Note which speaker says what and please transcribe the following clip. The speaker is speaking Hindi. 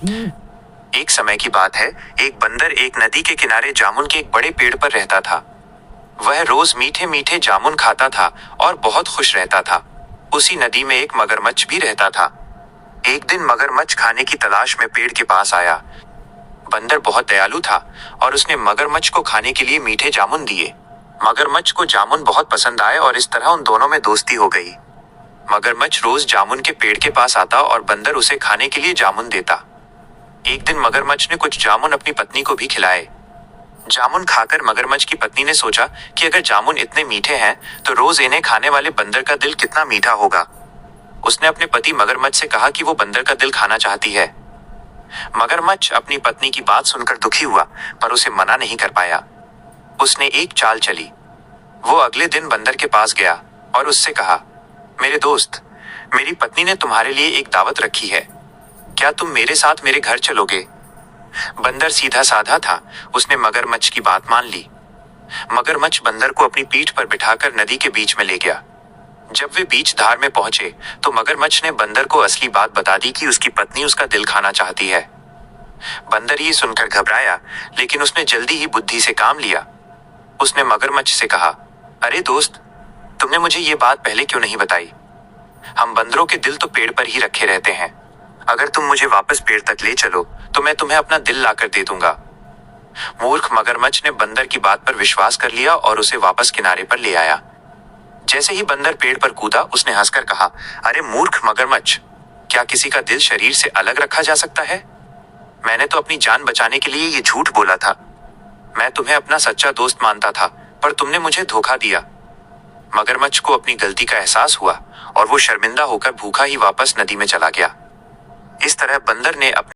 Speaker 1: एक समय की बात है, एक बंदर एक नदी के किनारे जामुन के एक बड़े पेड़ पर रहता था। वह रोज मीठे मीठे जामुन खाता था और बहुत खुश रहता था। उसी नदी में एक मगरमच्छ भी रहता था। एक दिन मगरमच्छ खाने की तलाश में पेड़ के पास आया। बंदर बहुत दयालु था और उसने मगरमच्छ को खाने के लिए मीठे जामुन दिए। मगरमच्छ को जामुन बहुत पसंद आए और इस तरह उन दोनों में दोस्ती हो गई। मगरमच्छ रोज जामुन के पेड़ के पास आता और बंदर उसे खाने के लिए जामुन देता। एक दिन मगरमच्छ ने कुछ जामुन अपनी पत्नी को भी खिलाए। जामुन खाकर मगरमच्छ की पत्नी ने सोचा कि अगर जामुन इतने मीठे हैं तो रोज इन्हें खाने वाले बंदर का दिल कितना मीठा होगा। उसने अपने पति मगरमच्छ से कहा कि वो बंदर का दिल खाना चाहती है। मगरमच्छ अपनी पत्नी की बात सुनकर दुखी हुआ, पर उसे मना नहीं कर पाया। उसने एक चाल चली। वो अगले दिन बंदर के पास गया और उससे कहा, मेरे दोस्त, मेरी पत्नी ने तुम्हारे लिए एक दावत रखी है। क्या तुम मेरे साथ मेरे घर चलोगे? बंदर सीधा साधा था, उसने मगरमच्छ की बात मान ली। मगरमच्छ बंदर को अपनी पीठ पर बिठाकर नदी के बीच में ले गया। जब वे बीच धार में पहुंचे तो मगरमच्छ ने बंदर को असली बात बता दी कि उसकी पत्नी उसका दिल खाना चाहती है। बंदर ये सुनकर घबराया, लेकिन उसने जल्दी ही बुद्धि से काम लिया। उसने मगरमच्छ से कहा, अरे दोस्त, तुमने मुझे ये बात पहले क्यों नहीं बताई? हम बंदरों के दिल तो पेड़ पर ही रखे रहते हैं। अगर तुम मुझे वापस पेड़ तक ले चलो तो मैं तुम्हें अपना दिल लाकर दे दूंगा। मूर्ख मगरमच्छ ने बंदर की बात पर विश्वास कर लिया और उसे वापस किनारे पर ले आया। जैसे ही बंदर पेड़ पर कूदा, उसने हंसकर कहा, अरे मूर्ख मगरमच्छ, क्या किसी का दिल शरीर से अलग रखा जा सकता है? मैंने तो अपनी जान बचाने के लिए ये झूठ बोला था। मैं तुम्हें अपना सच्चा दोस्त मानता था, पर तुमने मुझे धोखा दिया। मगरमच्छ को अपनी गलती का एहसास हुआ और वो शर्मिंदा होकर भूखा ही वापस नदी में चला गया। इस तरह बंदर ने अपने